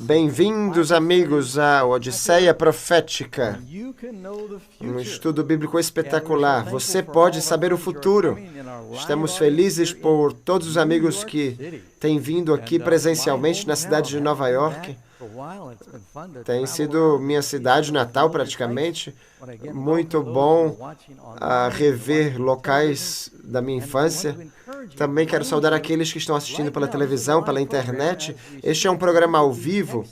Bem-vindos, amigos, à Odisseia Profética, um estudo bíblico espetacular. Você pode saber o futuro. Estamos felizes por todos os amigos que têm vindo aqui presencialmente na cidade de Nova York. Tem sido minha cidade natal, praticamente. Muito bom rever locais da minha infância. Também quero saudar aqueles que estão assistindo pela televisão, pela internet. Este é um programa ao vivo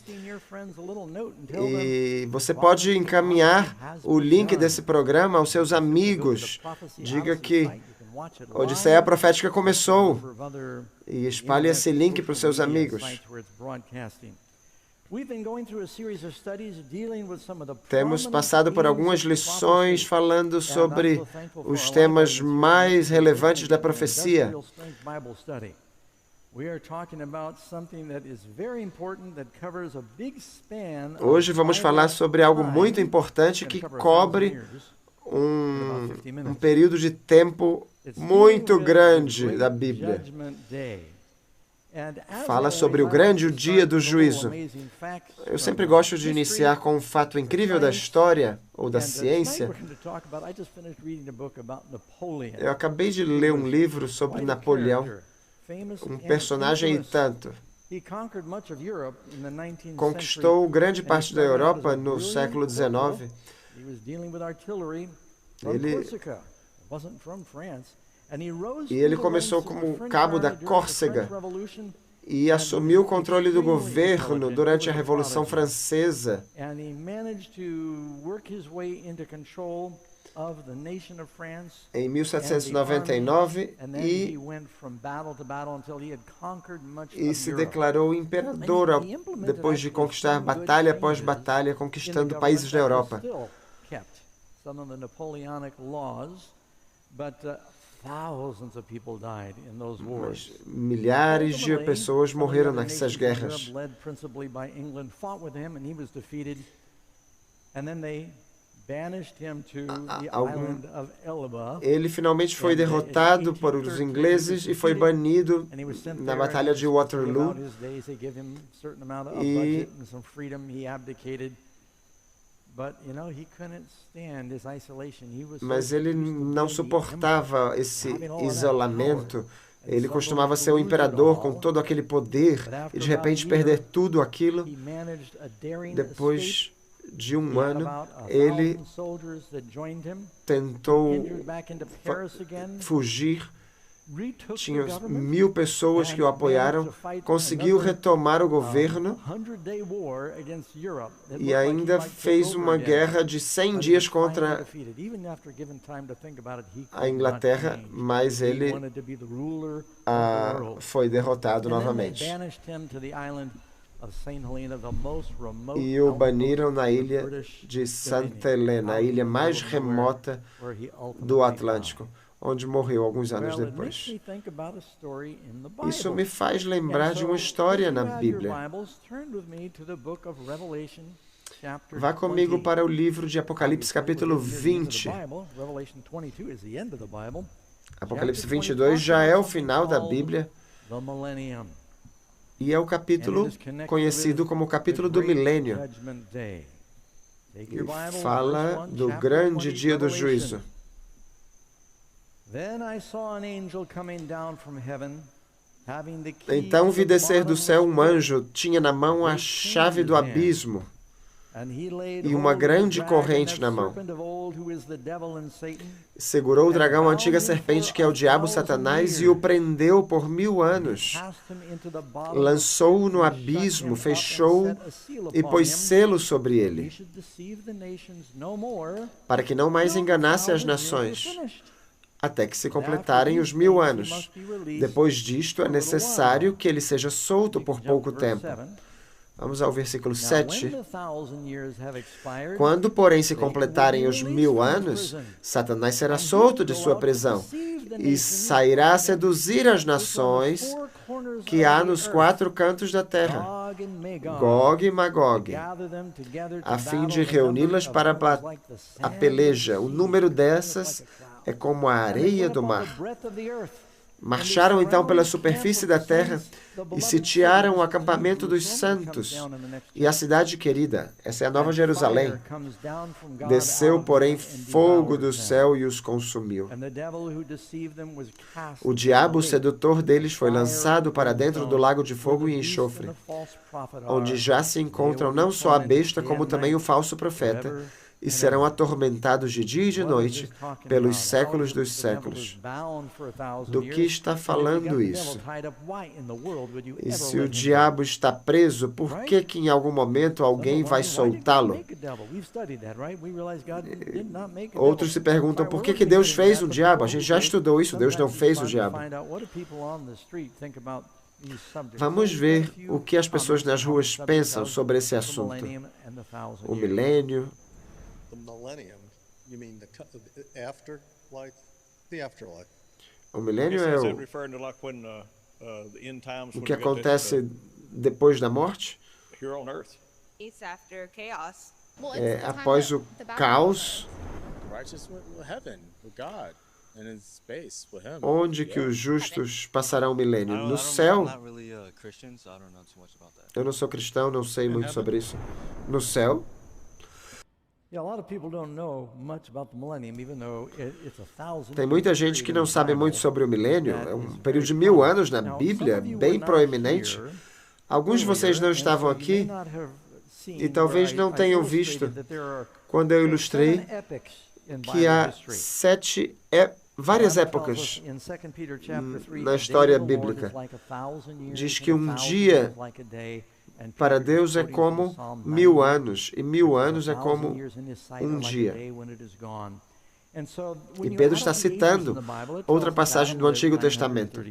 e você pode encaminhar o link desse programa aos seus amigos. Diga que Odisseia Profética começou e espalhe esse link para os seus amigos. Temos passado por algumas lições falando sobre os temas mais relevantes da profecia. Hoje vamos falar sobre algo muito importante que cobre um período de tempo muito grande da Bíblia. Fala sobre o grande dia do juízo. Eu sempre gosto de iniciar com um fato incrível da história ou da ciência. Eu acabei de ler um livro sobre Napoleão, um personagem e tanto. Conquistou grande parte da Europa no século XIX. Ele começou como cabo da Córcega e assumiu o controle do governo durante a Revolução Francesa. Em 1799 e se declarou imperador depois de conquistar batalha após batalha, conquistando países da Europa. Mas milhares de pessoas morreram nessas guerras. Ele finalmente foi derrotado por os ingleses e foi banido na Batalha de Waterloo. Mas ele não suportava esse isolamento. Ele costumava ser o imperador com todo aquele poder e de repente perder tudo aquilo. Depois de um ano, ele tentou fugir. Tinha 1.000 pessoas que o apoiaram, conseguiu retomar o governo e ainda fez uma guerra de 100 dias contra a Inglaterra, mas ele foi derrotado novamente. E o baniram na ilha de Santa Helena, a ilha mais remota do Atlântico, onde morreu alguns anos depois. Isso me faz lembrar de uma história na Bíblia. Vá comigo para o livro de Apocalipse, capítulo 20. Apocalipse 22 já é o final da Bíblia e é o capítulo conhecido como o capítulo do milênio. E fala do grande dia do juízo. Então vi descer do céu um anjo, tinha na mão a chave do abismo e uma grande corrente na mão. Segurou o dragão, a antiga serpente, que é o diabo Satanás, e o prendeu por 1000 anos. Lançou-o no abismo, fechou-o e pôs selo sobre ele, para que não mais enganasse as nações, até que se completarem os 1000 anos. Depois disto, é necessário que ele seja solto por pouco tempo. Vamos ao versículo 7. Quando, porém, se completarem os 1000 anos, Satanás será solto de sua prisão e sairá a seduzir as nações que há nos 4 cantos da terra, Gog e Magog, a fim de reuni-las para a peleja. O número dessas é como a areia do mar. Marcharam então pela superfície da terra e sitiaram o acampamento dos santos e a cidade querida. Essa é a Nova Jerusalém. Desceu, porém, fogo do céu e os consumiu. O diabo, o sedutor deles, foi lançado para dentro do lago de fogo e enxofre, onde já se encontram não só a besta, como também o falso profeta, e serão atormentados de dia e de noite pelos séculos dos séculos. Do que está falando isso? E se o diabo está preso, por que em algum momento alguém vai soltá-lo? Outros se perguntam, por que Deus fez o diabo? A gente já estudou isso, Deus não fez o diabo. Vamos ver o que as pessoas nas ruas pensam sobre esse assunto. O milênio. O milênio é o que acontece depois da morte? É após o caos, onde que os justos passarão o milênio? No céu? Eu não sou cristão, não sei muito sobre isso. No céu? Tem muita gente que não sabe muito sobre o milênio. É um período de 1000 anos na Bíblia, bem proeminente. Alguns de vocês não estavam aqui e talvez não tenham visto quando eu ilustrei que há várias épocas na história bíblica. Diz que um dia para Deus é como 1000 anos, e 1000 anos é como um dia. E Pedro está citando outra passagem do Antigo Testamento.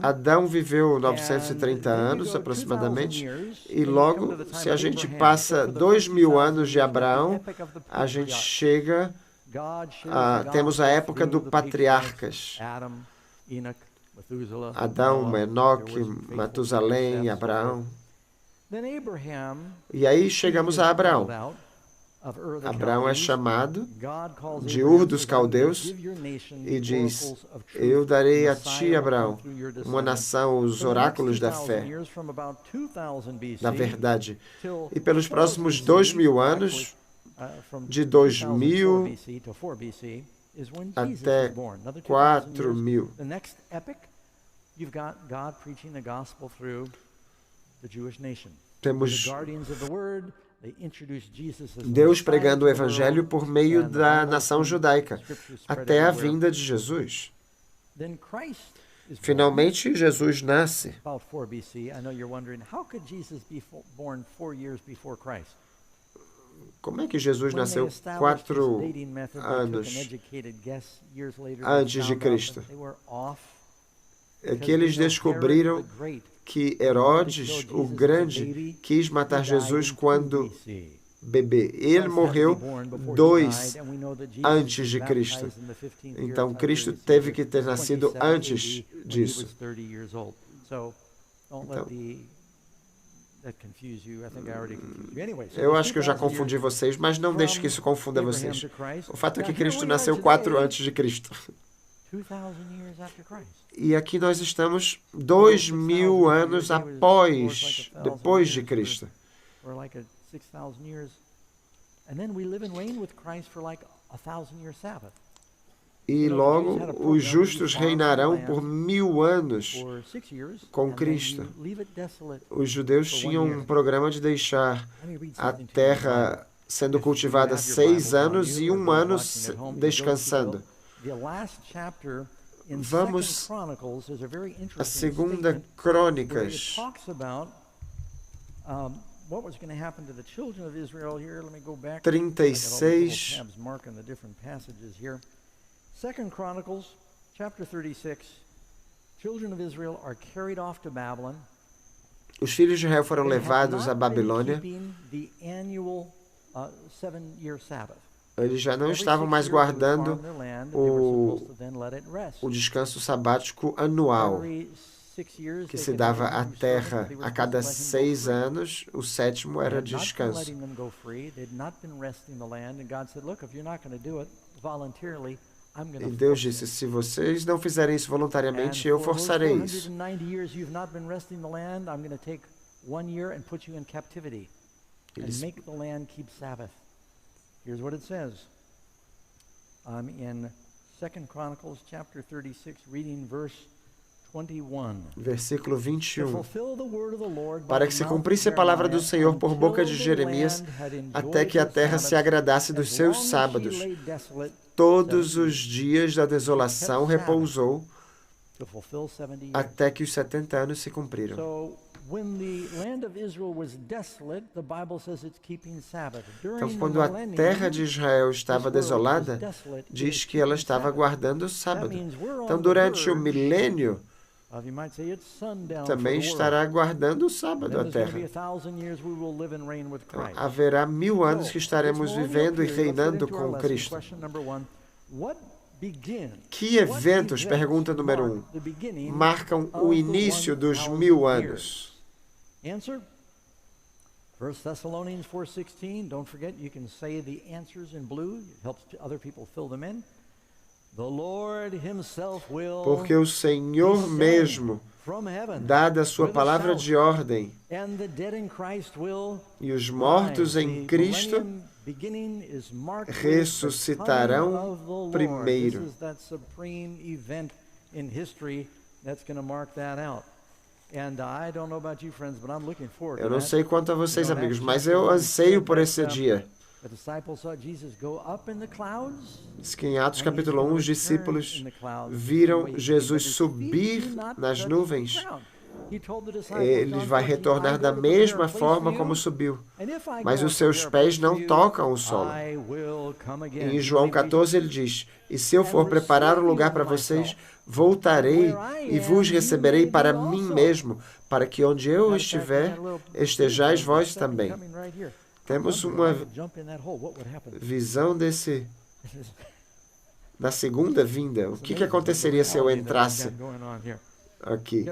Adão viveu 930 anos, aproximadamente, e logo, se a gente passa 2000 anos de Abraão, a gente chega temos a época do patriarcas. Adão, Enoque, Matusalém, Abraão. E aí chegamos a Abraão. Abraão é chamado de Ur dos Caldeus e diz, eu darei a ti, Abraão, uma nação, os oráculos da fé, da verdade. E pelos próximos 2000 anos, de 2000 até 4000. Temos Deus pregando o Evangelho por meio da nação judaica, até a vinda de Jesus. Finalmente, Jesus nasce. Como é que Jesus nasceu 4 anos antes de Cristo? É que eles descobriram que Herodes, o Grande, quis matar Jesus quando bebê. Ele morreu 2 antes de Cristo. Então, Cristo teve que ter nascido antes disso. Então, eu acho que eu já confundi vocês, mas não deixe que isso confunda vocês. O fato é que Cristo nasceu 4 antes de Cristo. E aqui nós estamos 2000 anos depois de Cristo. E logo os justos reinarão por 1000 anos com Cristo. Os judeus tinham um programa de deixar a terra sendo cultivada 6 anos e 1 ano descansando. Vamos a 2 Crônicas. What was going to happen to the children of Israel here? Let me go back. 36. 2 Chronicles, chapter 36. Children of Israel are carried off to Babylon. Os filhos de Israel foram levados à Babilônia. Eles já não estavam mais guardando o descanso sabático anual, que se dava à terra a cada 6 anos, o 7º era descanso. E Deus disse, se vocês não fizerem isso voluntariamente, eu forçarei isso. Here's what it says. I'm in 2 Chronicles chapter 36, reading verse 21. Versículo 21. Para que se cumprisse a palavra do Senhor por boca de Jeremias, até que a terra se agradasse dos seus sábados. Todos os dias da desolação repousou, até que os 70 anos se cumpriram. Então, quando a terra de Israel estava desolada, diz que ela estava guardando o sábado. Então, durante o milênio, também estará guardando o sábado a terra. Então, haverá 1000 anos que estaremos vivendo e reinando com Cristo. Que eventos, pergunta número 1, marcam o início dos 1000 anos? Answer, 1 Thessalonians 4:16. Don't forget, you can say the answers in blue. It helps other people fill them in. The Lord himself will Porque o Senhor mesmo, dada a sua palavra de ordem, e os mortos em Cristo ressuscitarão primeiro. Eu não sei quanto a vocês, amigos, mas eu anseio por esse dia. Diz que em Atos capítulo 1, os discípulos viram Jesus subir nas nuvens. Ele vai retornar da mesma forma como subiu, mas os seus pés não tocam o solo. Em João 14 ele diz, e se eu for preparar um lugar para vocês, voltarei e vos receberei para mim mesmo, para que onde eu estiver, estejais vós também. Temos uma visão da segunda vinda. O que aconteceria se eu entrasse aqui?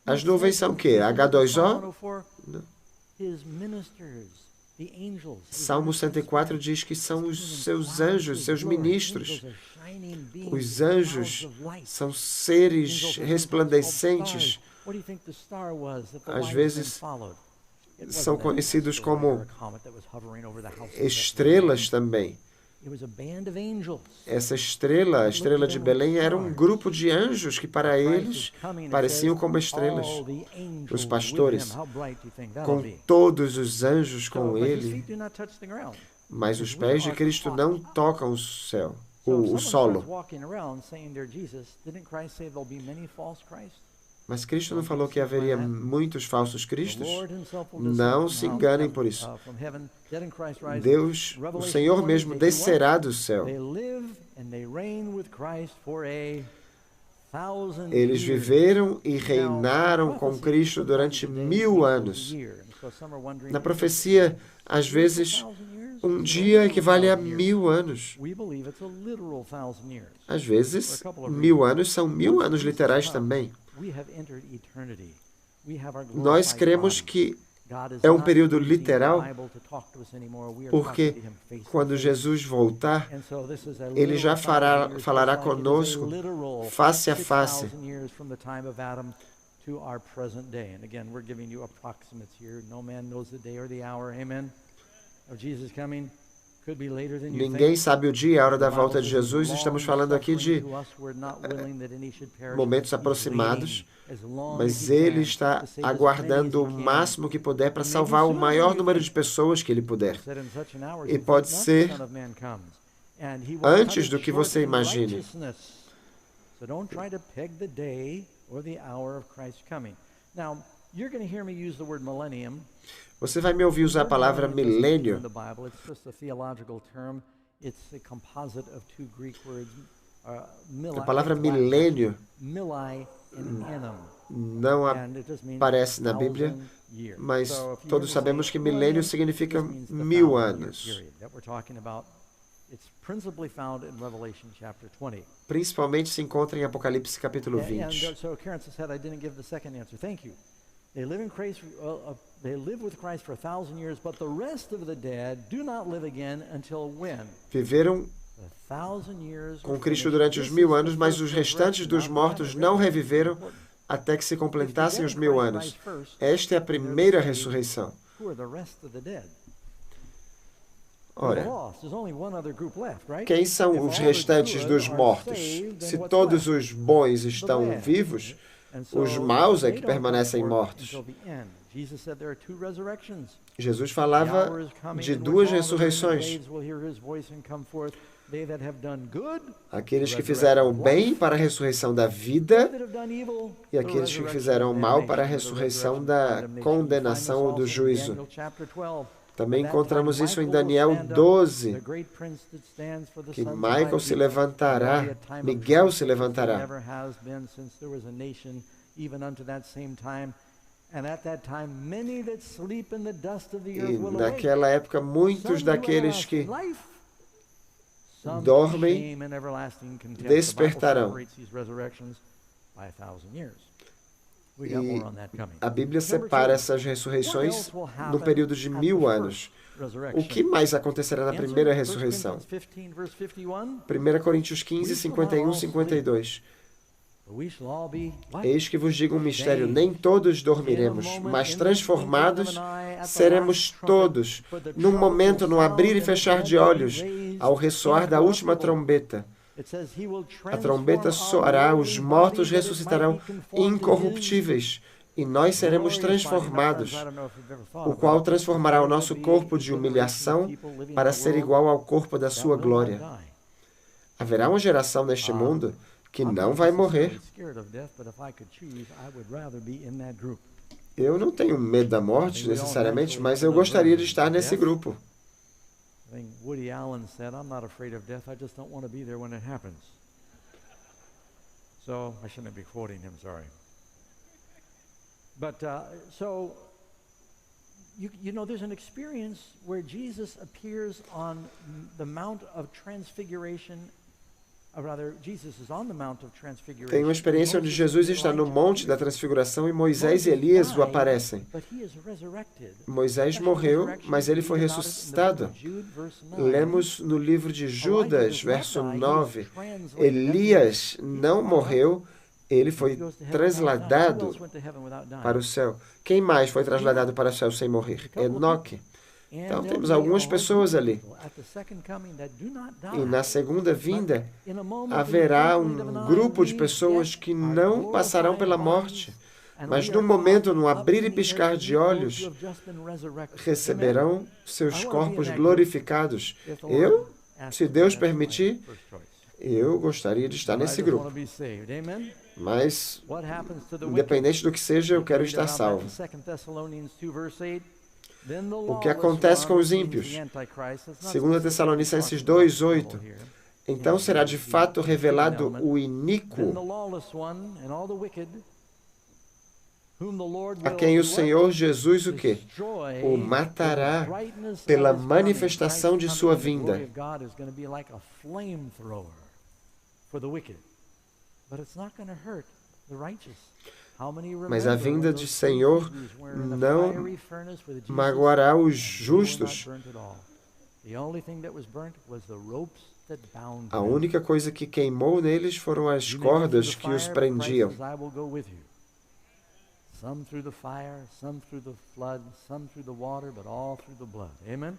As nuvens são o quê? H2O? Não. Salmo 104 diz que são os seus anjos, seus ministros. Os anjos são seres resplandecentes. Às vezes são conhecidos como estrelas também. Essa estrela, a estrela de Belém, era um grupo de anjos que para eles pareciam como estrelas. Os pastores, com todos os anjos com ele, mas os pés de Cristo não tocam o céu, o solo. Mas Cristo não falou que haveria muitos falsos cristos? Não se enganem por isso. Deus, o Senhor mesmo, descerá do céu. Eles viveram e reinaram com Cristo durante 1000 anos. Na profecia, às vezes, um dia equivale a 1000 anos. Às vezes, 1000 anos são 1000 anos literais também. Nós cremos que é um período literal, porque quando Jesus voltar, ele já falará conosco face a face. Ninguém sabe o dia e a hora da volta de Jesus. Estamos falando aqui de momentos aproximados, mas ele está aguardando o máximo que puder para salvar o maior número de pessoas que ele puder. E pode ser antes do que você imagine. Você vai me ouvir usar a palavra milênio. A palavra milênio não aparece na Bíblia, mas todos sabemos que milênio significa 1000 anos. Principalmente se encontra em Apocalipse capítulo 20. They live with Christ for 1,000 years, but the rest of the dead do not live again until when? Viveram com Cristo durante os 1000 anos, mas os restantes dos mortos não reviveram até que se completassem os 1000 anos. Esta é a primeira ressurreição. Ora, quem são os restantes dos mortos? Se todos os bons estão vivos, os maus é que permanecem mortos. Jesus falava de 2 ressurreições. Aqueles que fizeram bem para a ressurreição da vida e aqueles que fizeram mal para a ressurreição da condenação ou do juízo. Também encontramos isso em Daniel 12, que Miguel se levantará. E naquela época, muitos daqueles que dormem despertarão. E a Bíblia separa essas ressurreições no período de 1000 anos. O que mais acontecerá na primeira ressurreição? 1 Coríntios 15, 51, 52. Eis que vos digo um mistério, nem todos dormiremos, mas transformados seremos todos, num momento, no abrir e fechar de olhos, ao ressoar da última trombeta. A trombeta soará, os mortos ressuscitarão incorruptíveis, e nós seremos transformados, o qual transformará o nosso corpo de humilhação para ser igual ao corpo da sua glória. Haverá uma geração neste mundo que não vai morrer. Eu não tenho medo da morte, necessariamente, mas eu gostaria de estar nesse grupo. Woody Allen said, "I'm not afraid of death, I just don't want to be there when it happens." So, I shouldn't be quoting him, sorry. But, you know, there's an experience where Jesus appears on the Mount of Transfiguration. Tem uma experiência onde Jesus está no Monte da Transfiguração e Moisés e Elias o aparecem. Moisés morreu, mas ele foi ressuscitado. Lemos no livro de Judas, verso 9. Elias não morreu, ele foi trasladado para o céu. Quem mais foi trasladado para o céu sem morrer? Enoque. Então, temos algumas pessoas ali. E na segunda vinda, haverá um grupo de pessoas que não passarão pela morte, mas num momento, num abrir e piscar de olhos, receberão seus corpos glorificados. Se Deus permitir, eu gostaria de estar nesse grupo. Mas, independente do que seja, eu quero estar salvo. O que acontece com os ímpios? 2 Tessalonicenses 2:8. Então será de fato revelado o iníquo, a quem o Senhor Jesus o quê? O matará pela manifestação de sua vinda. Mas a vinda do Senhor não magoará os justos. A única coisa que queimou neles foram as cordas que os prendiam. Some through the fire, some through the flood, some through the water, but all through the blood. Amen?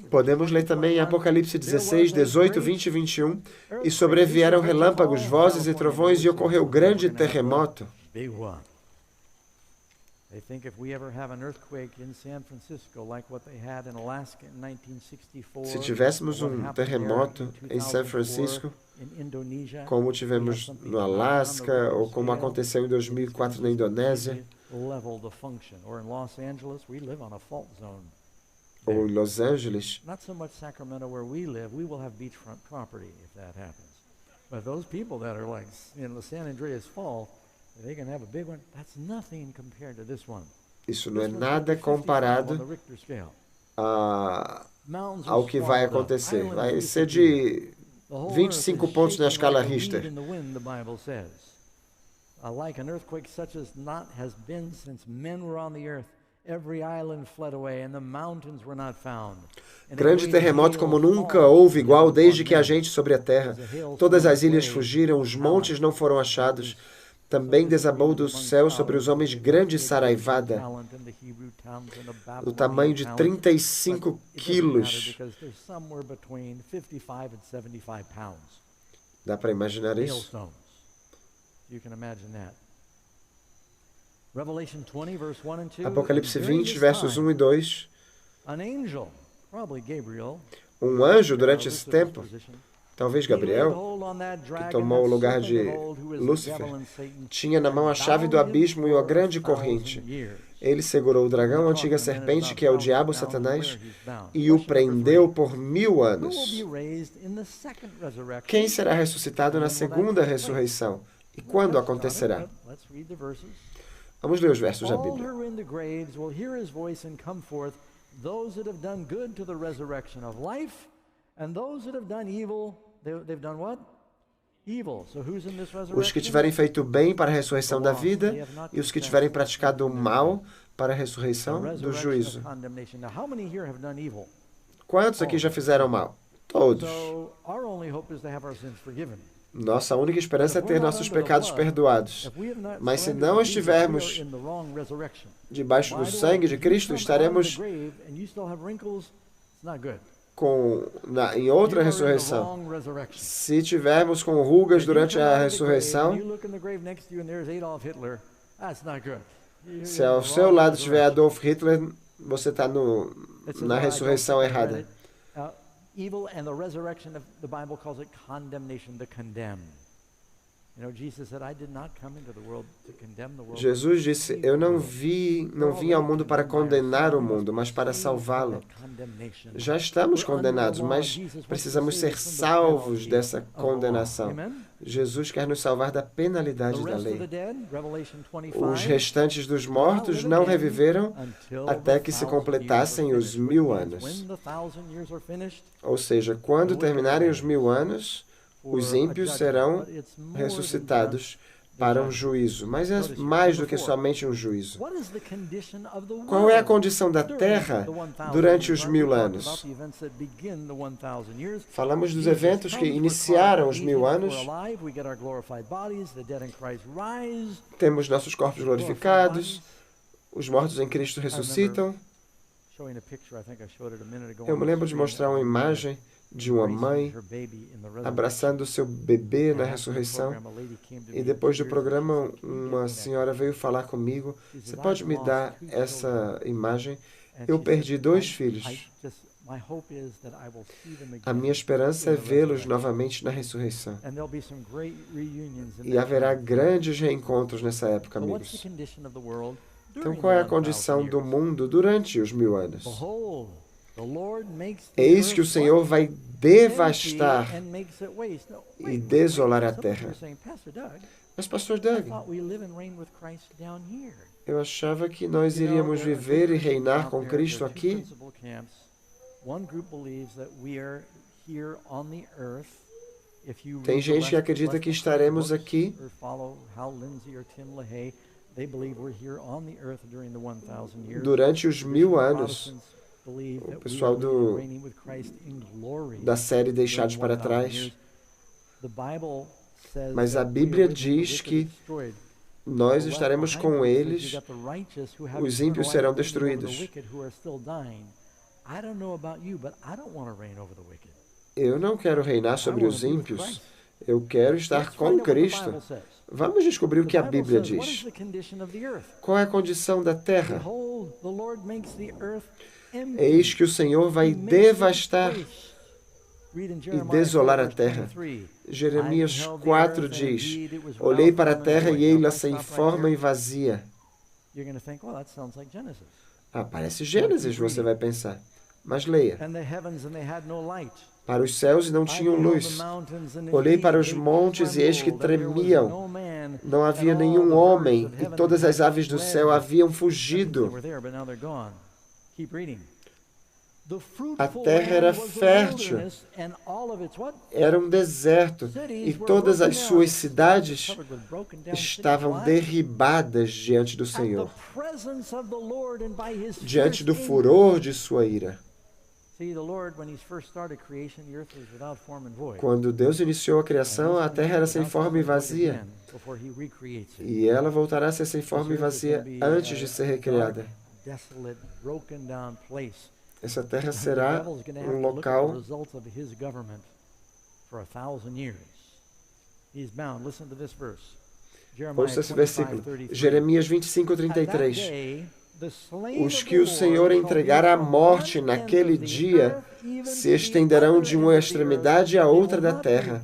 Podemos ler também em Apocalipse 16, 18, 20 e 21. E sobrevieram relâmpagos, vozes e trovões, e ocorreu grande terremoto. Se tivéssemos um terremoto em São Francisco, como tivemos no Alasca, ou como aconteceu em 2004 na Indonésia, ou em Los Angeles, isso não é nada comparado ao que vai acontecer. Vai ser de 25 pontos na escala Richter. like an earthquake such as not has been since men were on the earth. Every island fled away and the mountains were not found. Grande terremoto como nunca houve igual desde que há gente sobre a terra. Todas as ilhas fugiram, os montes não foram achados. Também desabou do céu sobre os homens grande saraivada, do tamanho de 35 quilos. Dá para imaginar isso? Apocalipse 20, versos 1 e 2. Um anjo, durante esse tempo, talvez Gabriel, que tomou o lugar de Lúcifer, tinha na mão a chave do abismo e uma grande corrente. Ele segurou o dragão, a antiga serpente, que é o diabo, Satanás, e o prendeu por 1000 anos. Quem será ressuscitado na segunda ressurreição? E quando acontecerá? Vamos ler os versos da Bíblia. Those that have done good to the resurrection of life, and those that have done evil, they've done what? Evil. So who's in this resurrection? Os que tiverem feito bem para a ressurreição da vida e os que tiverem praticado o mal para a ressurreição do juízo. Quantos aqui já fizeram mal? Todos. Nossa única esperança é ter nossos pecados perdoados. Mas se não estivermos debaixo do sangue de Cristo, estaremos em outra ressurreição. Se tivermos com rugas durante a ressurreição, se ao seu lado estiver Adolf Hitler, você está na ressurreição errada. Evil and the resurrection, the Bible calls it condemnation, the condemned. You know, Jesus said, I did not come into the world to condemn the world. Jesus disse, eu não vim ao mundo para condenar o mundo, mas para salvá-lo. Já estamos condenados, mas precisamos ser salvos dessa condenação. Jesus quer nos salvar da penalidade da lei. Os restantes dos mortos não reviveram até que se completassem os 1000 anos. Ou seja, quando terminarem os 1000 anos, os ímpios serão ressuscitados para um juízo. Mas é mais do que somente um juízo. Qual é a condição da terra durante os 1000 anos? Falamos dos eventos que iniciaram os 1000 anos. Temos nossos corpos glorificados. Os mortos em Cristo ressuscitam. Eu me lembro de mostrar uma imagem de uma mãe abraçando seu bebê na ressurreição. E depois do programa, uma senhora veio falar comigo. Você pode me dar essa imagem? Eu perdi 2 filhos. A minha esperança é vê-los novamente na ressurreição. E haverá grandes reencontros nessa época, amigos. Então, qual é a condição do mundo durante os 1000 anos? Eis que o Senhor vai devastar e desolar a terra. Mas, Pastor Doug, eu achava que nós iríamos viver e reinar com Cristo aqui. Tem gente que acredita que estaremos aqui durante os 1000 anos. O pessoal da série Deixados para Trás. Mas a Bíblia diz que nós estaremos com eles, os ímpios serão destruídos. Eu não quero reinar sobre os ímpios, eu quero estar com Cristo. Vamos descobrir o que a Bíblia diz. Qual é a condição da terra? Eis que o Senhor vai devastar e desolar a terra. Jeremias 4 diz, olhei para a terra e ei-la sem forma e vazia. Parece Gênesis, você vai pensar. Mas leia. Para os céus não tinham luz. Olhei para os montes e eis que tremiam. Não havia nenhum homem e todas as aves do céu haviam fugido. A terra era fértil, era um deserto, e todas as suas cidades estavam derribadas diante do Senhor, diante do furor de sua ira. Quando Deus iniciou a criação, a terra era sem forma e vazia, e ela voltará a ser sem forma e vazia antes de ser recriada. Essa terra será um local ouça esse versículo, Jeremias 25:33. Os que o Senhor entregar à morte naquele dia se estenderão de uma extremidade à outra da terra.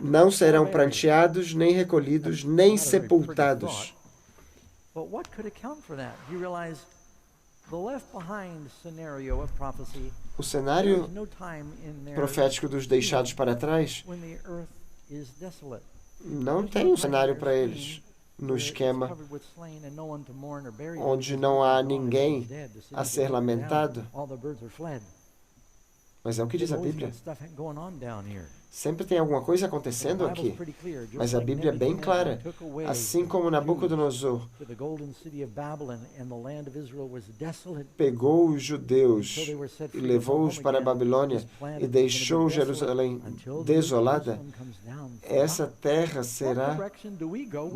Não serão pranteados, nem recolhidos, nem sepultados. O cenário profético dos deixados para trás não tem um cenário para eles no esquema onde não há ninguém a ser lamentado. Mas é o que diz a Bíblia. Sempre tem alguma coisa acontecendo aqui. Mas a Bíblia é bem clara. Assim como Nabucodonosor pegou os judeus e levou-os para a Babilônia e deixou Jerusalém desolada, essa terra será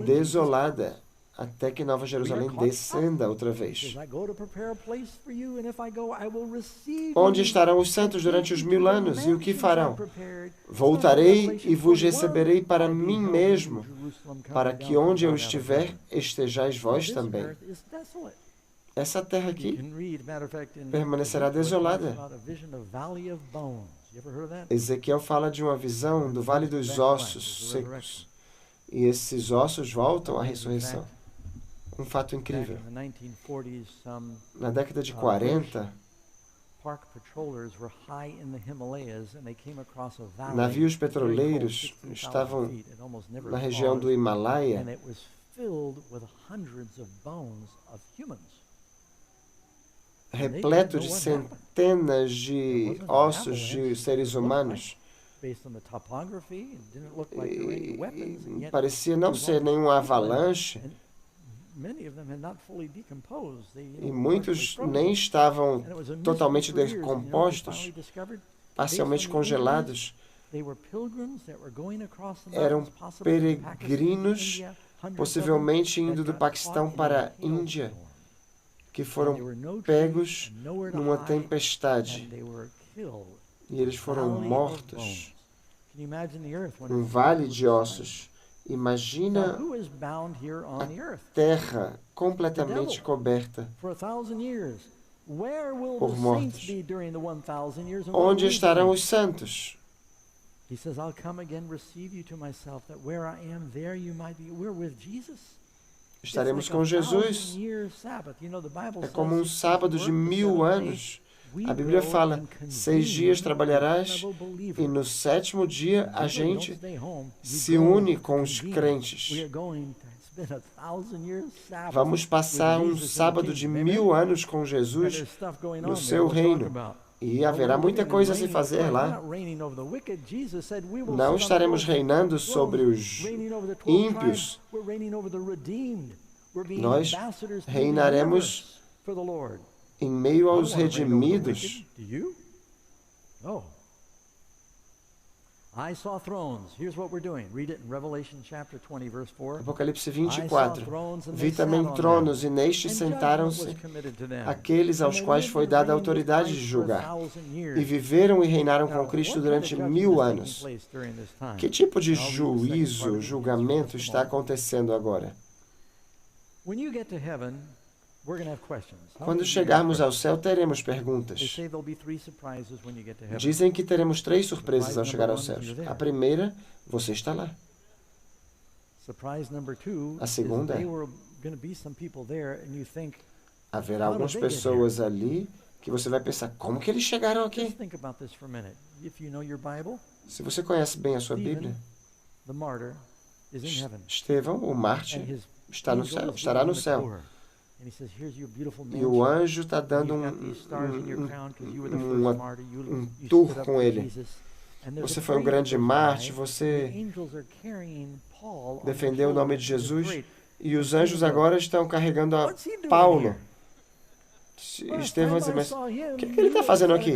desolada até que Nova Jerusalém descenda outra vez. Onde estarão os santos durante os 1000 anos? E o que farão? Voltarei e vos receberei para mim mesmo, para que onde eu estiver, estejais vós também. Essa terra aqui permanecerá desolada. Ezequiel fala de uma visão do Vale dos Ossos Secos. E esses ossos voltam à ressurreição. Um fato incrível. Na década de 40, navios petroleiros estavam na região do Himalaia repleto de centenas de ossos de seres humanos. E parecia não ser nenhum avalanche, e muitos nem estavam totalmente decompostos, parcialmente congelados. Eram peregrinos, possivelmente indo do Paquistão para a Índia, que foram pegos numa tempestade. E eles foram mortos. Um vale de ossos. Imagina a terra completamente coberta por mortos. Onde estarão os santos? Estaremos com Jesus. É como um sábado de 1000 anos. A Bíblia fala, 6 dias trabalharás e no 7º dia a gente se une com os crentes. Vamos passar um sábado de 1000 anos com Jesus no seu reino. E haverá muita coisa a se fazer lá. Não estaremos reinando sobre os ímpios. Nós reinaremos em meio aos redimidos. Apocalipse 24. Vi também tronos, e nestes sentaram-se aqueles aos quais foi dada a autoridade de julgar. E viveram e reinaram com Cristo durante 1000 anos. Que tipo de juízo, julgamento está acontecendo agora? Quando chegarmos ao céu, teremos perguntas. Dizem que teremos 3 surpresas ao chegar ao céu. A primeira, você está lá. A segunda, haverá algumas pessoas ali que você vai pensar, como que eles chegaram aqui? Se você conhece bem a sua Bíblia, Estevão, o mártir, está no céu, estará no céu. E o anjo está dando um tour com ele. Você foi um grande mártir, você defendeu o nome de Jesus. E os anjos agora estão carregando a Paulo. Estevão vai dizer, mas o que ele está fazendo aqui?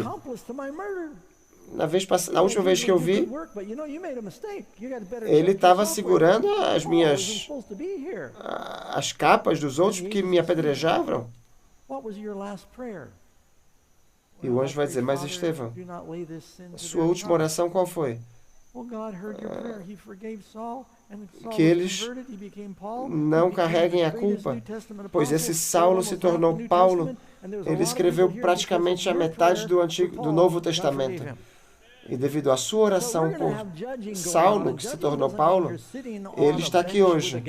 Na última vez que eu vi, ele estava segurando as capas dos outros que me apedrejavam. E o anjo vai dizer, mas Estevão, sua última oração qual foi? Que eles não carreguem a culpa, pois esse Saulo se tornou Paulo. Ele escreveu praticamente a metade do Novo Testamento. E devido à sua oração por Saulo, que se tornou Paulo, ele está aqui hoje.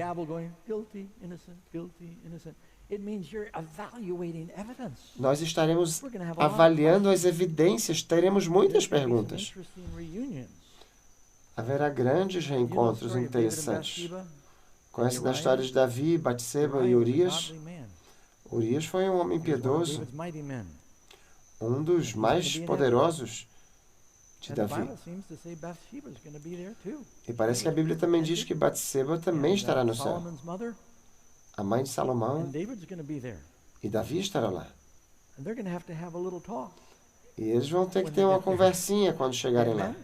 Nós estaremos avaliando as evidências, teremos muitas perguntas. Haverá grandes reencontros interessantes. Conhece da história de Davi, Batseba e Urias? Urias foi um homem piedoso, um dos mais poderosos de Davi. E parece que a Bíblia também diz que Batseba também estará no céu. A mãe de Salomão e Davi estará lá. E eles vão ter que ter uma conversinha quando chegarem lá.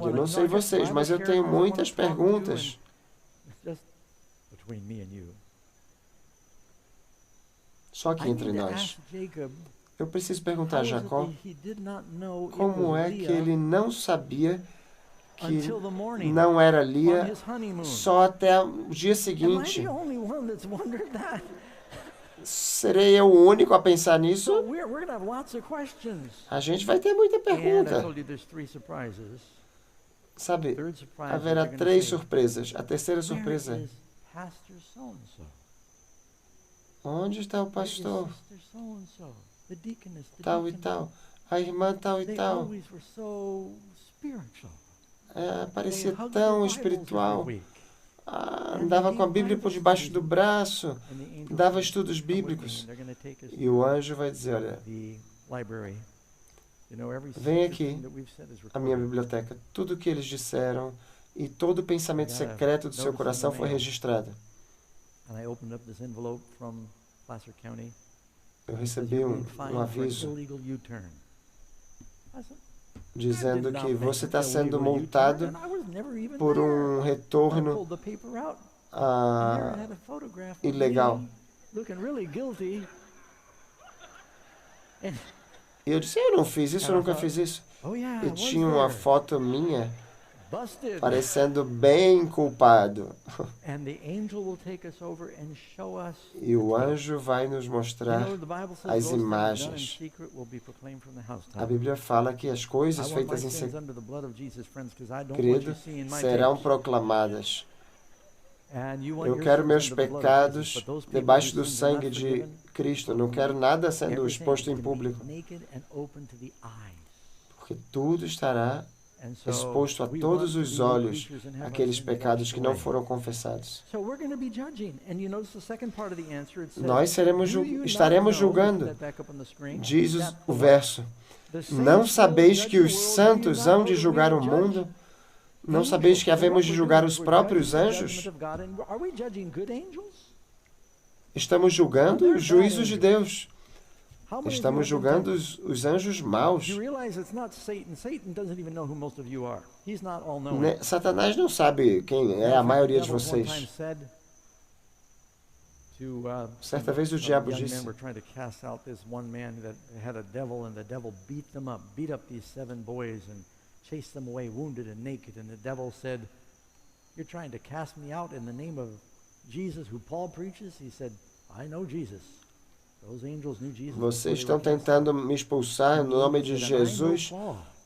Eu não sei vocês, mas eu tenho muitas perguntas. Só aqui entre nós. Eu preciso perguntar a Jacó como é que ele não sabia que não era Lia só até o dia seguinte. Serei eu o único a pensar nisso? A gente vai ter muita pergunta. Sabe, haverá 3 surpresas. A terceira surpresa é: onde está o pastor? Tal e tal. A irmã tal e tal. Parecia tão espiritual. Andava com a Bíblia por debaixo do braço, dava estudos bíblicos. E o anjo vai dizer, olha, vem aqui, a minha biblioteca. Tudo o que eles disseram e todo o pensamento secreto do seu coração foi registrado. Eu recebi um aviso dizendo que você está sendo multado por um retorno ilegal. E eu disse, eu não fiz isso, eu nunca fiz isso. E tinha uma foto minha parecendo bem culpado. E o anjo vai nos mostrar as imagens. A Bíblia fala que as coisas feitas em segredo serão proclamadas. Eu quero meus pecados debaixo do sangue de Cristo. Não quero nada sendo exposto em público. Porque tudo estará exposto a todos os olhos, aqueles pecados que não foram confessados. Nós estaremos julgando. Diz o verso: não sabeis que os santos hão de julgar o mundo? Não sabeis que havemos de julgar os próprios anjos? Estamos julgando os juízos de Deus. Estamos julgando os anjos maus. Satanás não sabe quem é a maioria de vocês. Certa vez o diabo disse: chased them away wounded and naked, and the devil said, you're trying to cast me out in the name of Jesus who Paul preaches? He said, I know Jesus. Those angels knew Jesus. Vocês estão tentando me expulsar no nome de Jesus.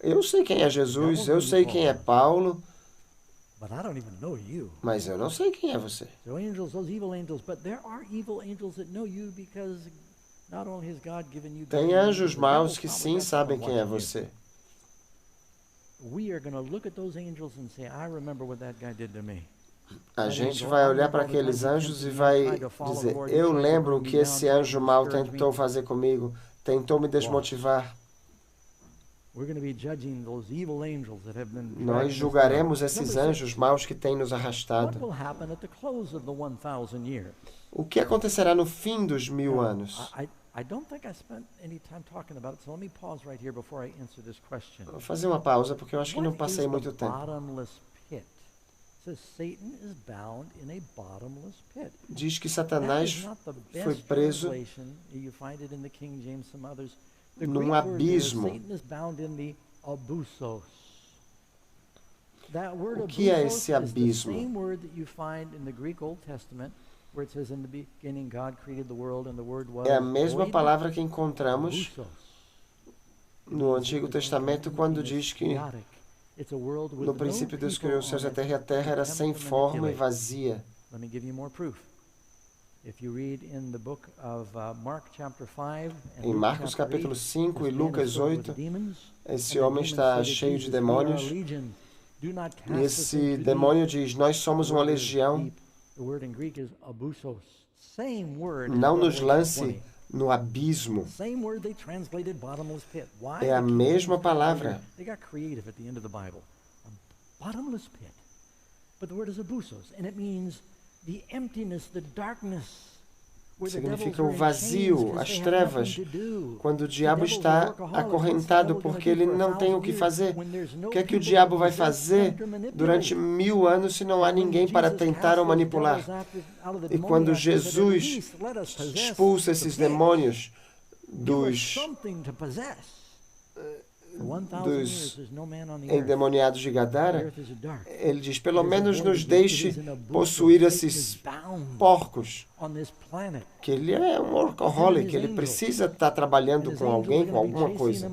Eu sei quem é Jesus, eu sei quem é Paulo, mas eu não sei quem é você. Tem anjos maus que sim sabem quem é você. A gente vai olhar para aqueles anjos e vai dizer, eu lembro o que esse anjo mau tentou fazer comigo, tentou me desmotivar. Nós julgaremos esses anjos maus que têm nos arrastado. O que acontecerá no fim dos 1000 anos? Vou fazer uma pausa, porque eu acho que não passei muito tempo. Diz que Satanás foi preso num abismo. O que é esse abismo? É a mesma palavra que encontramos no Antigo Testamento quando diz que no princípio Deus criou os céus e a terra era sem forma e vazia. Em Marcos capítulo 5 e Lucas 8, esse homem está cheio de demônios e esse demônio diz, nós somos uma legião, não nos lance no abismo. É a mesma palavra. Significa o vazio, as trevas, quando o diabo está acorrentado porque ele não tem o que fazer. O que é que o diabo vai fazer durante 1000 anos se não há ninguém para tentar ou manipular? E quando Jesus expulsa esses demônios dos endemoniados de Gadara, ele diz, pelo menos nos deixe possuir esses porcos, que ele é um workaholic, ele precisa estar trabalhando com alguém, com alguma coisa.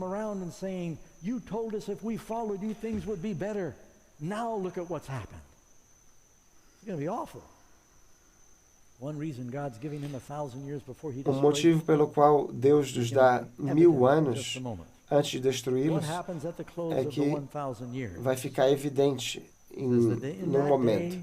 Um motivo pelo qual Deus nos dá 1000 anos antes de destruí-los é que vai ficar evidente num momento.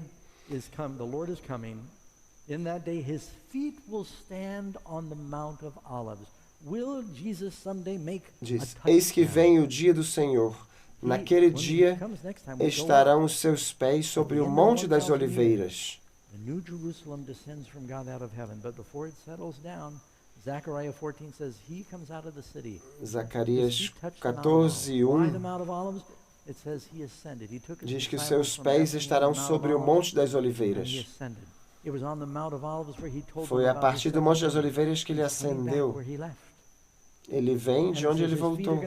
Diz, eis que vem o dia do Senhor. Naquele dia estarão os seus pés sobre o Monte das Oliveiras. Zacarias 14:1 diz que os seus pés estarão sobre o Monte das Oliveiras. Foi a partir do Monte das Oliveiras que ele ascendeu. Ele vem de onde ele voltou.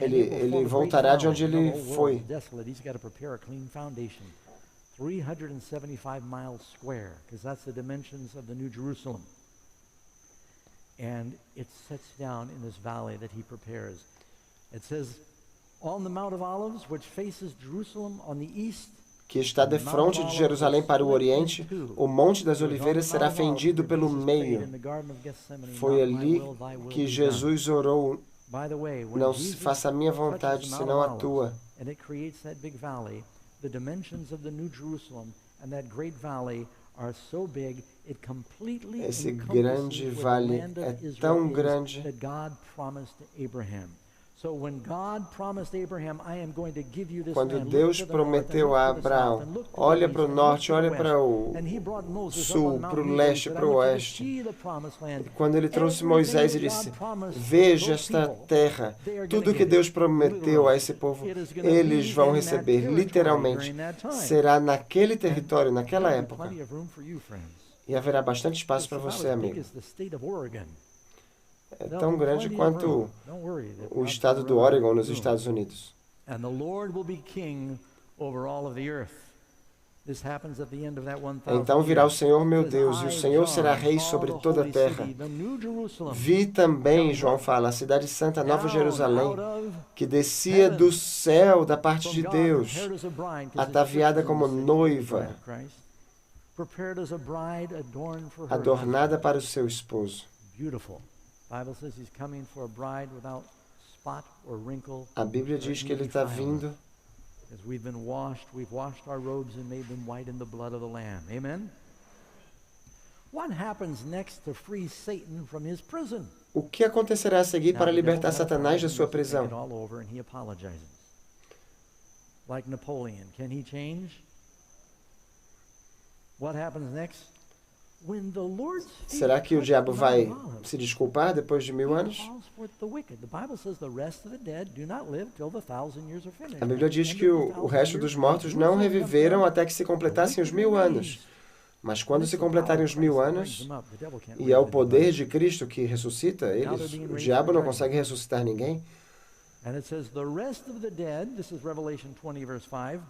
Ele voltará de onde ele foi. 375 miles square, because that's the dimensions of the New Jerusalem. And it sets down in this valley that he prepares. It says, on the Mount of Olives, which faces Jerusalem on the east, que está de frente de Jerusalém para o oriente, o Monte das Oliveiras será fendido pelo meio. Foi ali que Jesus orou, não se faça a minha vontade, senão a tua. And it creates that big valley. The dimensions of the New Jerusalem and that great valley are so big it completely esse grande vale é tão grande that God promised to Abraham. So when God promised Abraham, I am going to give you this quando land, Deus prometeu a Abraão, olha para o norte, olha para o sul, para o leste, para o oeste. E quando ele trouxe Moisés e disse, veja esta terra, tudo que Deus prometeu a esse povo, eles vão receber, literalmente. Será naquele território, naquela época. E haverá bastante espaço para você, amigo. É tão grande quanto o estado do Oregon nos Estados Unidos. Então virá o Senhor meu Deus, e o Senhor será rei sobre toda a terra. Vi também, João fala, a cidade santa, Nova Jerusalém, que descia do céu da parte de Deus, ataviada como noiva, adornada para o seu esposo. A Bíblia diz que ele está vindo As we've been washed, we've washed our robes and made them white in the blood of the Lamb. Amen? What happens next to free Satan from his prison? O que acontecerá a seguir para libertar Satanás da sua prisão? Like Napoleon, can he change? What happens next? When the Lord's feet Será que o diabo touch vai Mount Olive, se desculpar depois de 1000 he anos? calls forth the wicked. The Bible says the rest of the dead do not live till the 1,000 years are finished. A Bíblia diz que o resto dos mortos não reviveram até que se completassem os 1000 anos. Mas quando se completarem os 1000 anos, e é o poder de Cristo que ressuscita eles, o diabo não consegue ressuscitar ninguém. And it says the rest of the dead, this is Revelation 20 verse 5,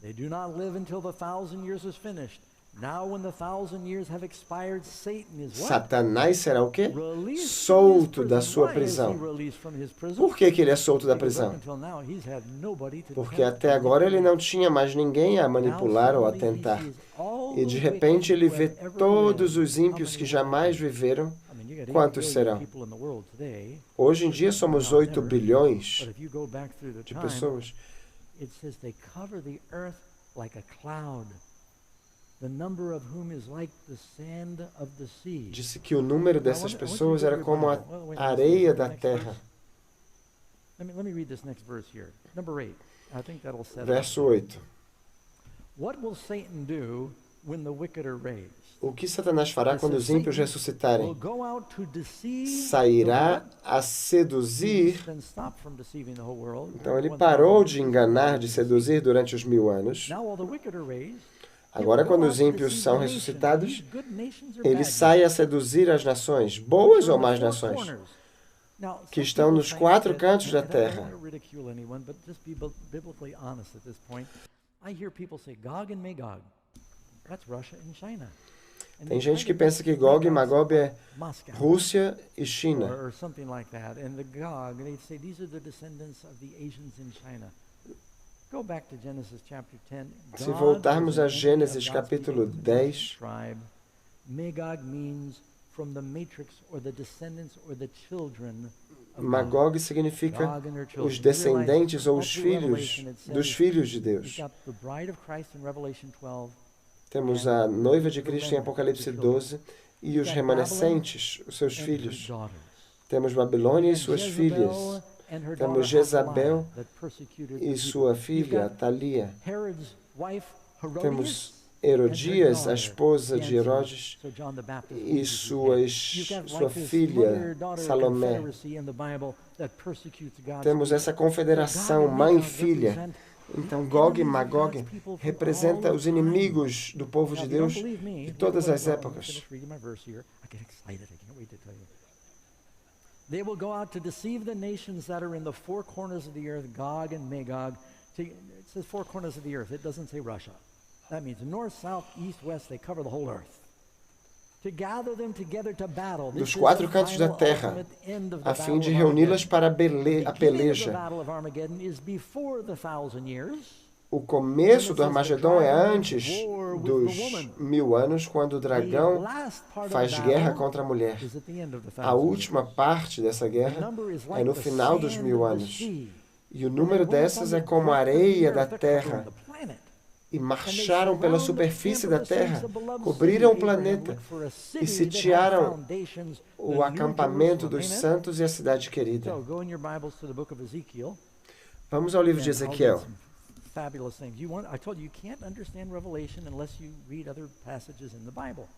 they do not live until the 1,000 years is finished. Now when the 1,000 years have expired, Satan is what? Satanás será o quê? Solto da sua prisão. Por que ele é solto da prisão? Porque até agora ele não tinha mais ninguém a manipular ou a tentar. E de repente ele vê todos os ímpios que jamais viveram. Quantos serão? Hoje em dia somos 8 bilhões de pessoas. Disse que o número dessas pessoas era como a areia da terra. Verso 8. O que Satanás fará quando os ímpios ressuscitarem? Sairá a seduzir. Então ele parou de enganar, de seduzir durante os 1000 anos. Agora, quando os ímpios são ressuscitados, ele sai a seduzir as nações, boas ou más nações, que estão nos 4 cantos da terra. Tem gente que pensa que Gog e Magog é Rússia e China. Se voltarmos a Gênesis capítulo 10, Magog significa os descendentes ou os filhos dos filhos de Deus. Temos a noiva de Cristo em Apocalipse 12 e os remanescentes, os seus filhos. Temos Babilônia e suas filhas. Temos Jezabel e sua filha, Atalia. Temos Herodias, a esposa de Herodes, e sua filha, Salomé. Temos essa confederação mãe e filha. Então, Gog e Magog representa os inimigos do povo de Deus de todas as épocas. They will go out to deceive the nations that are in the 4 corners of the earth, Gog and Magog. It says 4 corners of the earth. It doesn't say Russia. That means north, south, east, west. They cover the whole earth. To gather them together to battle. Dos 4 cantos da terra, a fim de reuni-las para a peleja. O começo do Armagedon é antes dos 1000 anos, quando o dragão faz guerra contra a mulher. A última parte dessa guerra é no final dos 1000 anos. E o número dessas é como a areia da terra. E marcharam pela superfície da terra, cobriram o planeta e sitiaram o acampamento dos santos e a cidade querida. Vamos ao livro de Ezequiel. Fabulous things. I told you can't understand Revelation unless you read other passages in the Bible.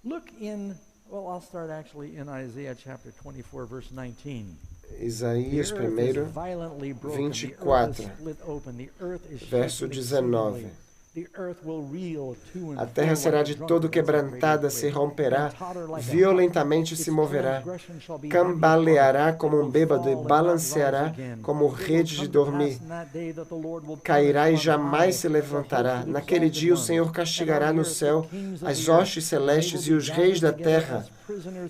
Look in, I'll start actually in Isaiah chapter 24, verse 19. Isaías 1, 24, verso 19. A terra será de todo quebrantada, se romperá, violentamente se moverá, cambaleará como um bêbado e balanceará como rede de dormir. Cairá e jamais se levantará. Naquele dia o Senhor castigará no céu as hostes celestes e os reis da terra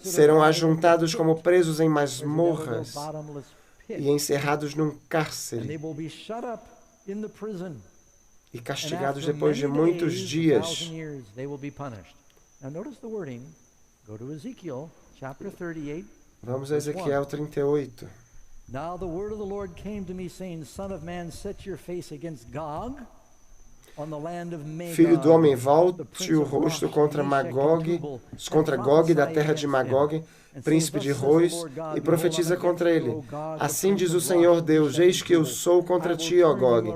serão ajuntados como presos em masmorras e encerrados num cárcere e castigados depois de muitos dias. Vamos a Ezequiel 38. Now the word of the Lord came to me, saying, Son of man, set your face against Gog on the land of Magog. Filho do homem, volte o rosto contra Gog da terra de Magog, príncipe de Rois, e profetiza contra ele. Assim diz o Senhor Deus, eis que eu sou contra ti, ó Gog,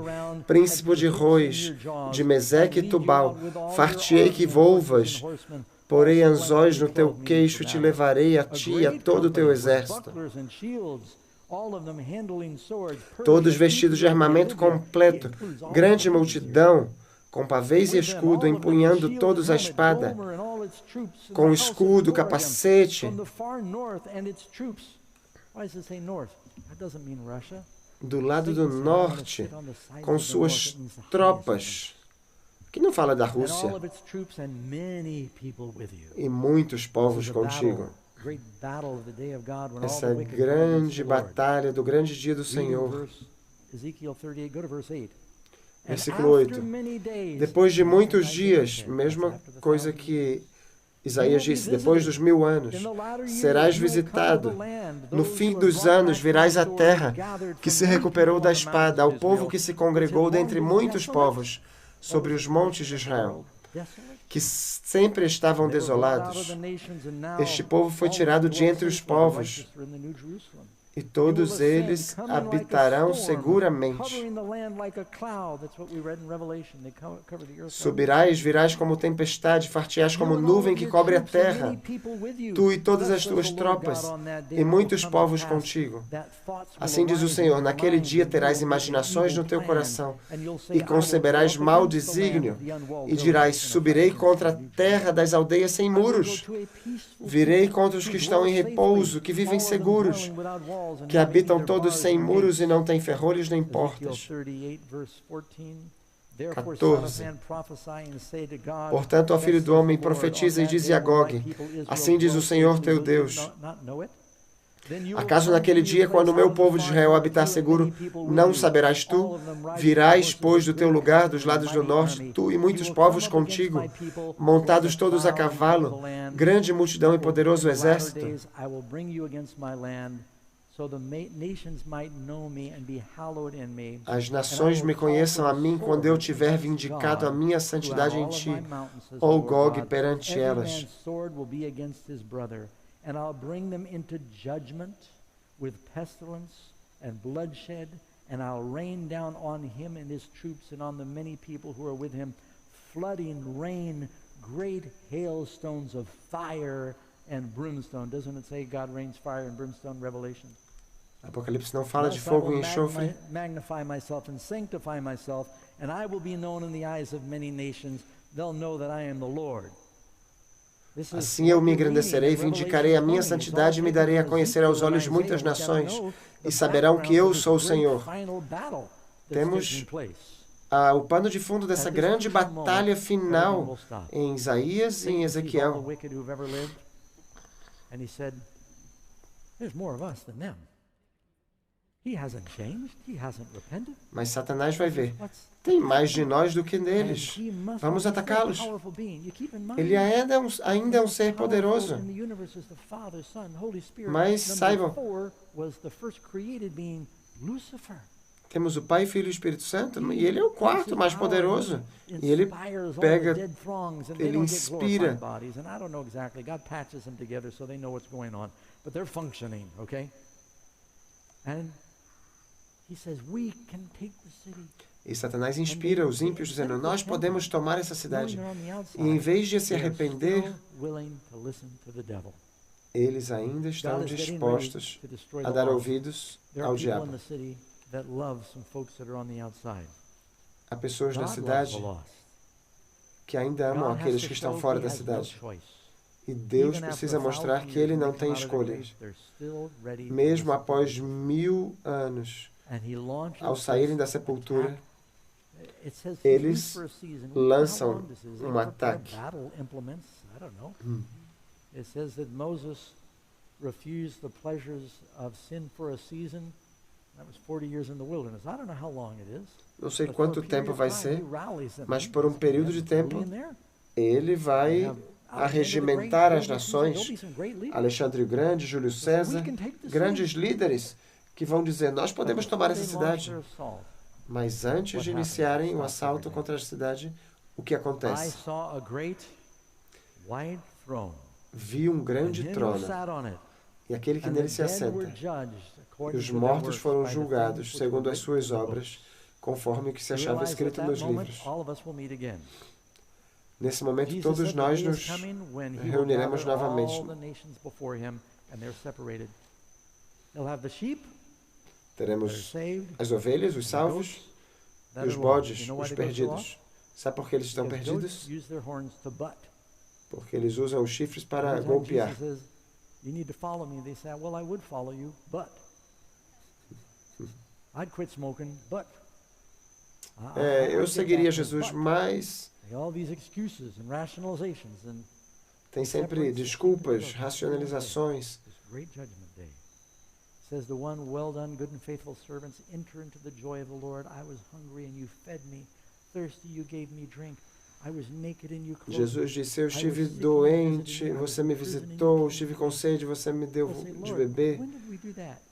príncipe de Rois, de Meseque e Tubal. Far-te-ei que volvas, porei anzóis no teu queixo e te levarei a ti e a todo o teu exército. Todos vestidos de armamento completo, grande multidão, com pavês e escudo, empunhando todos a espada, com escudo, capacete. Do lado do norte, com suas tropas, que não fala da Rússia, e muitos povos contigo. Essa grande batalha do grande dia do Senhor. Versículo 8. Depois de muitos dias, mesma coisa que Isaías disse, depois dos 1000 anos, serás visitado. No fim dos anos virás à terra que se recuperou da espada, ao povo que se congregou dentre muitos povos sobre os montes de Israel, que sempre estavam desolados. Este povo foi tirado de entre os povos, e todos eles habitarão seguramente. Subirás, virás como tempestade, far-te-ás como nuvem que cobre a terra, tu e todas as tuas tropas, e muitos povos contigo. Assim diz o Senhor, naquele dia terás imaginações no teu coração, e conceberás mau desígnio, e dirás, subirei contra a terra das aldeias sem muros, virei contra os que estão em repouso, que vivem seguros, que habitam todos sem muros e não têm ferrolhos nem portas. 14. Portanto, ó filho do homem, profetiza e dize a Gog, assim diz o Senhor teu Deus. Acaso naquele dia, quando o meu povo de Israel habitar seguro, não saberás tu? Virás, pois, do teu lugar, dos lados do norte, tu e muitos povos contigo, montados todos a cavalo, grande multidão e poderoso exército. As nações me conheçam a mim quando eu tiver vindicado a minha santidade em ti, ó Gog, perante elas. And I'll bring them into judgment with pestilence and bloodshed, and I'll rain down on him and his troops and on the many people who are with him, flooding rain, great hailstones of fire and brimstone. Doesn't it say God rains fire and brimstone, Revelation? Apocalipse não fala de fogo e enxofre. Magnify myself and sanctify myself, and I will be known in the eyes of many nations. They'll know that I am the Lord. Assim eu me engrandecerei, vindicarei a minha santidade e me darei a conhecer aos olhos de muitas nações, e saberão que eu sou o Senhor. Temos o pano de fundo dessa grande batalha final em Isaías e em Ezequiel. Mas Satanás vai ver. Tem mais de nós do que deles. Vamos atacá-los. Ele ainda é um ser poderoso. Mas saibam, temos o Pai, Filho e Espírito Santo, e ele é o quarto mais poderoso. E ele pega, ele inspira. E Satanás inspira os ímpios, dizendo, nós podemos tomar essa cidade. E em vez de se arrepender, eles ainda estão dispostos a dar ouvidos ao diabo. Há pessoas na cidade que ainda amam aqueles que estão fora da cidade. E Deus precisa mostrar que Ele não tem escolhas. Mesmo após 1000 anos, ao saírem da sepultura, eles lançam um ataque. It says that Moses refused the pleasures of sin for a season. That was 40 years in the wilderness. I don't know how long it is. Não sei quanto tempo vai ser, mas por um período de tempo, ele vai arregimentar as nações. Alexandre o Grande, Júlio César, grandes líderes que vão dizer, nós podemos tomar essa cidade. Mas antes de iniciarem o assalto contra a cidade, o que acontece? Vi um grande trono, e aquele que nele se assenta. E os mortos foram julgados segundo as suas obras, conforme o que se achava escrito nos livros. Nesse momento, todos nós nos reuniremos novamente. Teremos as ovelhas, os salvos, e os bodes, os perdidos. Sabe por que eles estão perdidos? Porque eles usam os chifres para golpear. Eu seguiria Jesus, mas tem sempre desculpas, racionalizações. Says the one, well done, good and faithful servants, enter into the joy of the Lord. I was hungry and you fed me, thirsty you gave me drink. I was naked and you clothed me. Jesus disse, eu estive doente, você me visitou, estive com sede, você me deu de beber.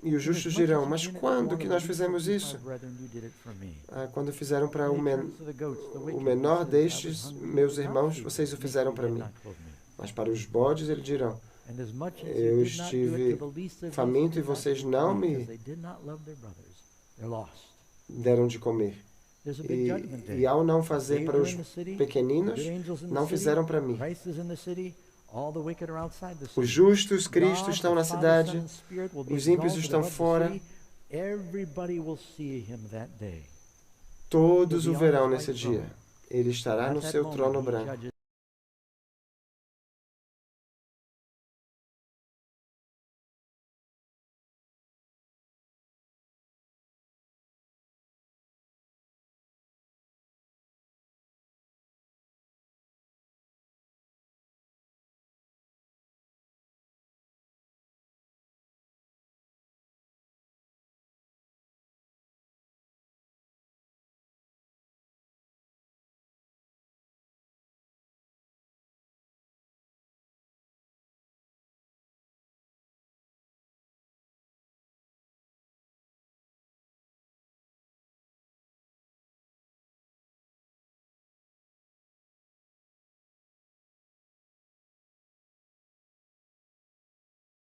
E os justos dirão, mas quando que nós fizemos isso? Quando fizeram para o menor destes, meus irmãos, vocês o fizeram para mim. Mas para os bodes, eles dirão, eu estive faminto e vocês não me deram de comer. E ao não fazer para os pequeninos, não fizeram para mim. Os justos, Cristo, estão na cidade, os ímpios estão fora. Todos o verão nesse dia. Ele estará no seu trono branco.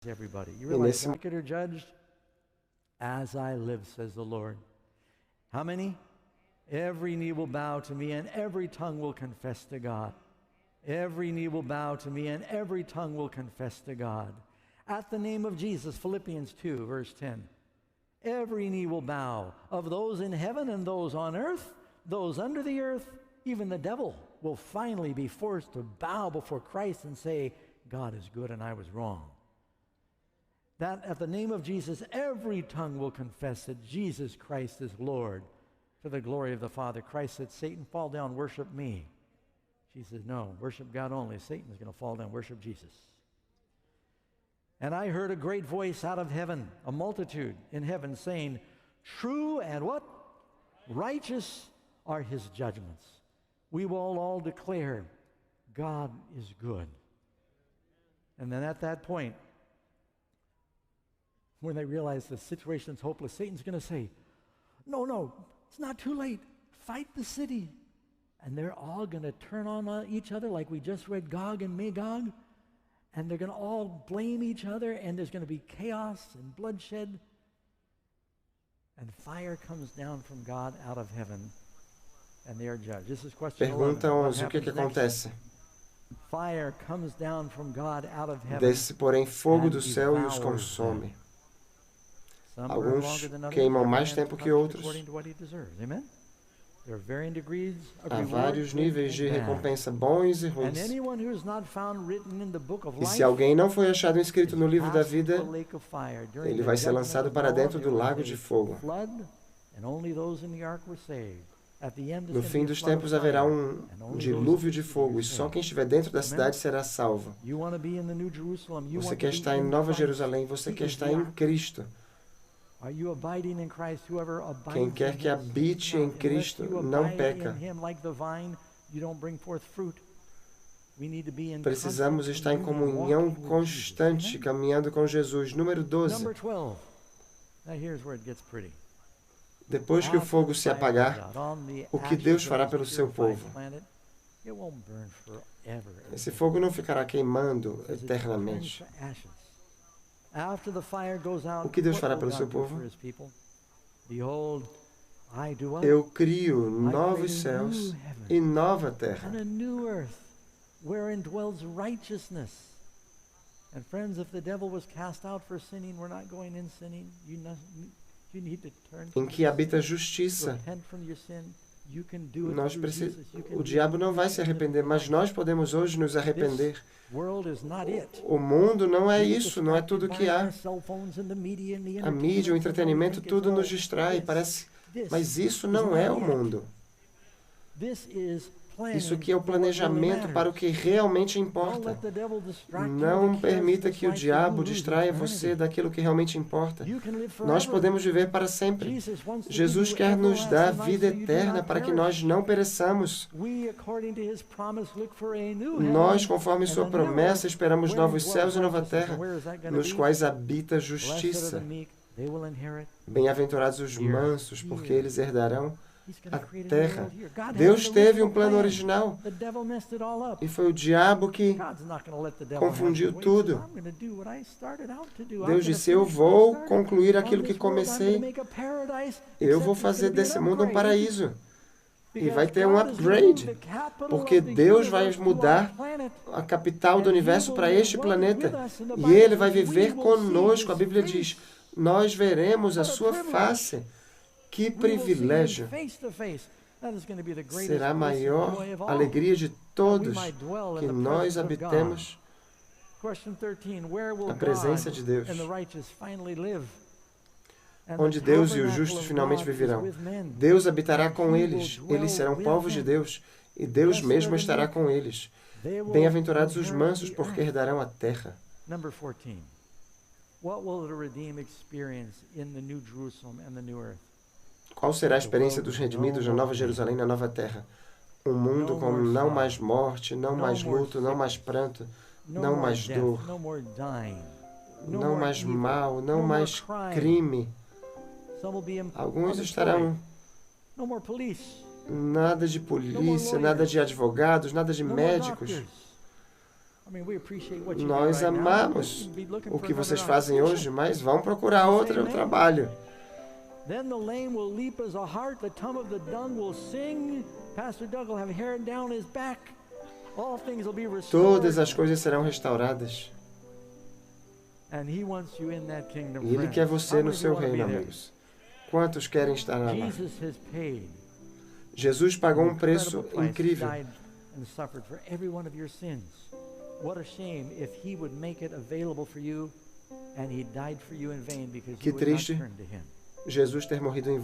Everybody. You realize the wicked are judged as I live, says the Lord. How many? Every knee will bow to me and every tongue will confess to God. Every knee will bow to me and every tongue will confess to God. At the name of Jesus, Philippians 2, verse 10. Every knee will bow, of those in heaven and those on earth, those under the earth, even the devil will finally be forced to bow before Christ and say, God is good and I was wrong. That at the name of Jesus, every tongue will confess that Jesus Christ is Lord, to the glory of the Father. Christ said, Satan, fall down, worship me. Jesus said, no, worship God only. Satan is going to fall down, worship Jesus. And I heard a great voice out of heaven, a multitude in heaven saying, true and what? Righteous are his judgments. We will all declare, God is good. And then at that point, when they realize the situation is hopeless, Satan's going to say, no, it's not too late. Fight the city. And they're all going to turn on each other like we just read Gog and Magog. And they're going to all blame each other, and there's going to be chaos and bloodshed. And fire comes down from God out of heaven, and they are judged. This is question 11. Pergunta 11, o que acontece? Fire comes down from God out of heaven. Desce, porém, fogo do céu e os consome. Alguns queimam mais tempo que outros. Há vários níveis de recompensa, bons e ruins. E se alguém não foi achado inscrito no livro da vida, ele vai ser lançado para dentro do lago de fogo. No fim dos tempos haverá um dilúvio de fogo, e só quem estiver dentro da cidade será salvo. Você quer estar em Nova Jerusalém, você quer estar em Cristo. Quem quer que habite em Cristo não peca. Precisamos estar em comunhão constante, caminhando com Jesus. Número 12. Depois que o fogo se apagar, o que Deus fará pelo seu povo? Esse fogo não ficará queimando eternamente. O que Deus fará pelo seu povo? Eu crio novos céus e nova terra. And friends, if the devil was cast out for sinning, we're not going in sinning. You need to turn Em que habita a justiça. repent from your sin. You can do it Nós through Jesus. You can o diabo não vai se arrepender, mas nós podemos hoje nos arrepender. This world is not it. O mundo não é isso, não é tudo que há. A mídia, o entretenimento, tudo nos distrai, parece. Mas isso não é o mundo. Isso aqui é o planejamento para o que realmente importa. Não permita que o diabo distraia você daquilo que realmente importa. Nós podemos viver para sempre. Jesus quer nos dar vida eterna para que nós não pereçamos. Nós, conforme sua promessa, esperamos novos céus e nova terra, nos quais habita a justiça. Bem-aventurados os mansos, porque eles herdarão a terra. Deus teve um plano original e foi o diabo que confundiu tudo. Deus disse, eu vou concluir aquilo que comecei. Eu vou fazer desse mundo um paraíso. E vai ter um upgrade, porque Deus vai mudar a capital do universo para este planeta. E Ele vai viver conosco. A Bíblia diz, nós veremos a sua face. Que privilégio! Será a maior alegria de todos que nós habitemos a presença de Deus, onde Deus e os justos finalmente viverão. Deus habitará com eles, eles serão povos de Deus, e Deus mesmo estará com eles. Bem-aventurados os mansos, porque herdarão a terra. Number 14. What will the redeemed experience in the New Jerusalem and the New Earth? Qual será a experiência dos redimidos na Nova Jerusalém e na Nova Terra? Um mundo com não mais morte, não mais luto, não mais pranto, não mais dor, não mais mal, não mais crime. Alguns estarão nada de polícia, nada de advogados, nada de médicos. Nós amamos o que vocês fazem hoje, mas vão procurar outro trabalho. Then the lame will leap as a hart, the tongue of the dung will sing. Pastor Doug will have hair down his back. All things will be restored. Todas as coisas serão restauradas. And he wants you in that kingdom, e Ele quer você no seu reino, amigos. Quantos querem estar lá? Jesus pagou um preço incrível. Que triste Jesus ter morrido em